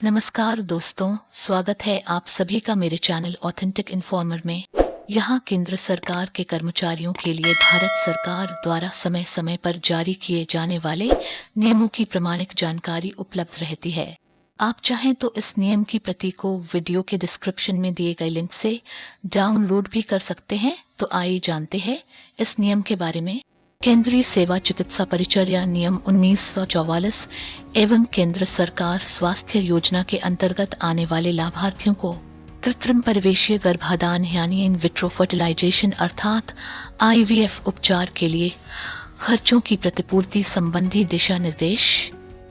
नमस्कार दोस्तों, स्वागत है आप सभी का मेरे चैनल ऑथेंटिक इन्फॉर्मर में। यहाँ केंद्र सरकार के कर्मचारियों के लिए भारत सरकार द्वारा समय समय पर जारी किए जाने वाले नियमों की प्रामाणिक जानकारी उपलब्ध रहती है। आप चाहें तो इस नियम की प्रति को वीडियो के डिस्क्रिप्शन में दिए गए लिंक से डाउनलोड भी कर सकते हैं। तो आइए जानते हैं इस नियम के बारे में। केंद्रीय सेवा चिकित्सा परिचर्या नियम 1944 एवं केंद्र सरकार स्वास्थ्य योजना के अंतर्गत आने वाले लाभार्थियों को कृत्रिम परिवेशीय गर्भाधान यानी इन विट्रो फर्टिलाइजेशन अर्थात IVF उपचार के लिए खर्चों की प्रतिपूर्ति संबंधी दिशा निर्देश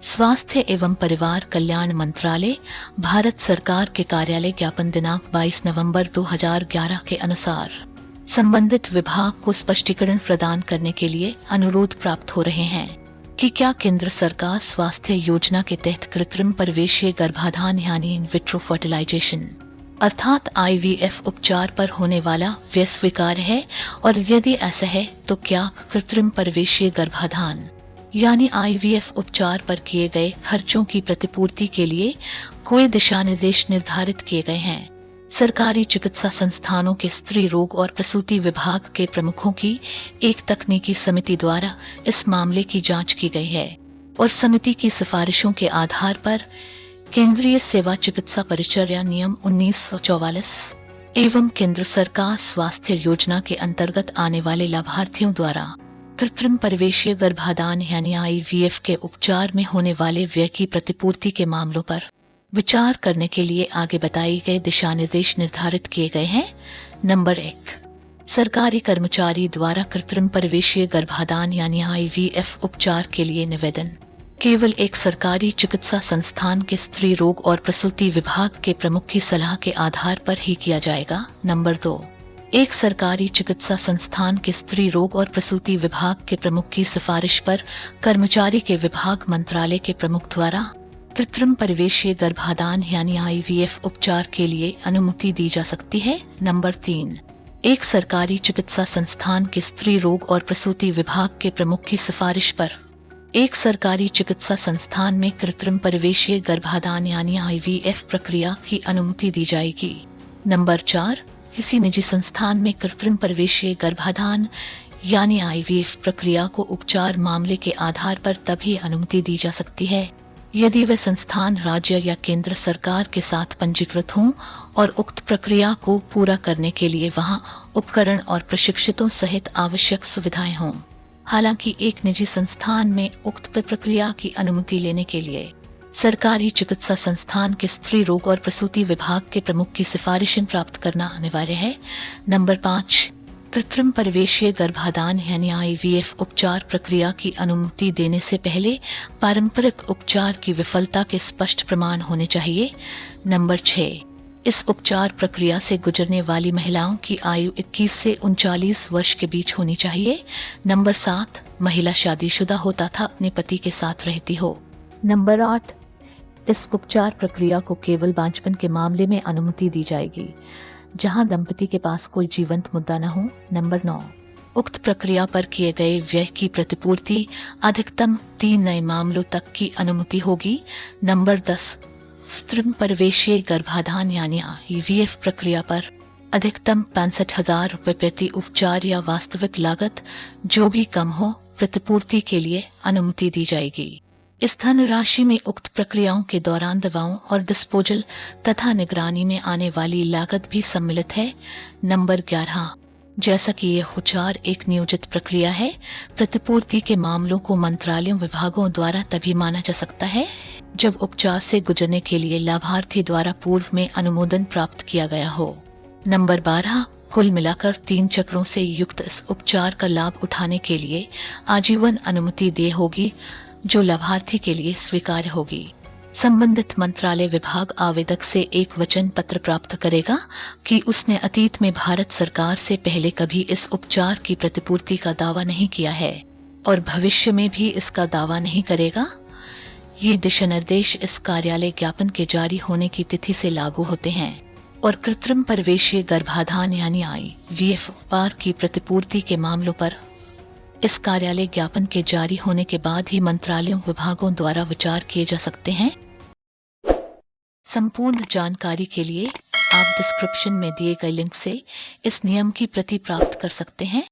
स्वास्थ्य एवं परिवार कल्याण मंत्रालय, भारत सरकार के कार्यालय ज्ञापन दिनांक 22 नवंबर 2011 के अनुसार संबंधित विभाग को स्पष्टीकरण प्रदान करने के लिए अनुरोध प्राप्त हो रहे हैं कि क्या केंद्र सरकार स्वास्थ्य योजना के तहत कृत्रिम परिवेशीय गर्भाधान यानी इन विट्रो फर्टिलाइजेशन अर्थात IVF उपचार पर होने वाला व्यय स्वीकार्य है, और यदि ऐसा है तो क्या कृत्रिम परिवेशीय गर्भाधान यानी IVF उपचार पर किए गए खर्चों की प्रतिपूर्ति के लिए कोई दिशा निर्देश निर्धारित किए गए हैं। सरकारी चिकित्सा संस्थानों के स्त्री रोग और प्रसूति विभाग के प्रमुखों की एक तकनीकी समिति द्वारा इस मामले की जांच की गई है और समिति की सिफारिशों के आधार पर केंद्रीय सेवा चिकित्सा परिचर्या नियम 1944 एवं केंद्र सरकार स्वास्थ्य योजना के अंतर्गत आने वाले लाभार्थियों द्वारा कृत्रिम परिवेशीय गर्भाधान यानी IVF के उपचार में होने वाले व्यय की प्रतिपूर्ति के मामलों पर विचार करने के लिए आगे बताए गए दिशा निर्देश निर्धारित किए गए हैं। नंबर 1, सरकारी कर्मचारी द्वारा कृत्रिम परिवेशीय गर्भाधान यानी IVF उपचार के लिए निवेदन केवल एक सरकारी चिकित्सा संस्थान के स्त्री रोग और प्रसूति विभाग के प्रमुख की सलाह के आधार पर ही किया जाएगा। नंबर 2, एक सरकारी चिकित्सा संस्थान के स्त्री रोग और प्रसूति विभाग के प्रमुख की सिफारिश पर कर्मचारी के विभाग मंत्रालय के प्रमुख द्वारा कृत्रिम परिवेशीय गर्भाधान यानी IVF उपचार के लिए अनुमति दी जा सकती है। नंबर 3, एक सरकारी चिकित्सा संस्थान के स्त्री रोग और प्रसूति विभाग के प्रमुख की सिफारिश पर एक सरकारी चिकित्सा संस्थान में कृत्रिम परिवेशीय गर्भाधान यानी IVF प्रक्रिया की अनुमति दी जाएगी। नंबर 4, किसी निजी संस्थान में कृत्रिम परिवेशीय गर्भाधान यानी IVF प्रक्रिया को उपचार मामले के आधार पर तभी अनुमति दी जा सकती है यदि वह संस्थान राज्य या केंद्र सरकार के साथ पंजीकृत हों और उक्त प्रक्रिया को पूरा करने के लिए वहां उपकरण और प्रशिक्षितों सहित आवश्यक सुविधाएं हों। हालांकि एक निजी संस्थान में उक्त प्रक्रिया की अनुमति लेने के लिए सरकारी चिकित्सा संस्थान के स्त्री रोग और प्रसूति विभाग के प्रमुख की सिफारिशें प्राप्त करना अनिवार्य है। नंबर 5, कृत्रिम परिवेशीय गर्भाधान यानी IVF उपचार प्रक्रिया की अनुमति देने से पहले पारंपरिक उपचार की विफलता के स्पष्ट प्रमाण होने चाहिए। नंबर 6, इस उपचार प्रक्रिया से गुजरने वाली महिलाओं की आयु 21 से 39 वर्ष के बीच होनी चाहिए। नंबर 7, महिला शादीशुदा हो तथा अपने पति के साथ रहती हो। नंबर 8, इस उपचार प्रक्रिया को केवल बांझपन के मामले में अनुमति दी जाएगी जहां दंपति के पास कोई जीवंत मुद्दा न हो। नंबर 9, उक्त प्रक्रिया पर किए गए व्यय की प्रतिपूर्ति अधिकतम 3 नए मामलों तक की अनुमति होगी। नंबर 10, कृत्रिम परिवेशीय गर्भाधान यानी IVF प्रक्रिया पर अधिकतम 65,000 रुपये प्रति उपचार या वास्तविक लागत जो भी कम हो प्रतिपूर्ति के लिए अनुमति दी जाएगी। इस धनराशि में उक्त प्रक्रियाओं के दौरान दवाओं और डिस्पोजल तथा निगरानी में आने वाली लागत भी सम्मिलित है। नंबर 11, जैसा कि यह उपचार एक नियोजित प्रक्रिया है, प्रतिपूर्ति के मामलों को मंत्रालयों विभागों द्वारा तभी माना जा सकता है जब उपचार से गुजरने के लिए लाभार्थी द्वारा पूर्व में अनुमोदन प्राप्त किया गया हो। नंबर 12, कुल मिलाकर 3 चक्रों से युक्त इस उपचार का लाभ उठाने के लिए आजीवन अनुमति दे होगी जो लाभार्थी के लिए स्वीकार्य होगी। संबंधित मंत्रालय विभाग आवेदक से एक वचन पत्र प्राप्त करेगा कि उसने अतीत में भारत सरकार से पहले कभी इस उपचार की प्रतिपूर्ति का दावा नहीं किया है और भविष्य में भी इसका दावा नहीं करेगा। ये दिशा निर्देश इस कार्यालय ज्ञापन के जारी होने की तिथि से लागू होते हैं और कृत्रिम परिवेशीय गर्भाधान यानी IVF उपचार की प्रतिपूर्ति के मामलों पर इस कार्यालय ज्ञापन के जारी होने के बाद ही मंत्रालयों विभागों द्वारा विचार किए जा सकते हैं। संपूर्ण जानकारी के लिए आप डिस्क्रिप्शन में दिए गए लिंक से इस नियम की प्रति प्राप्त कर सकते हैं।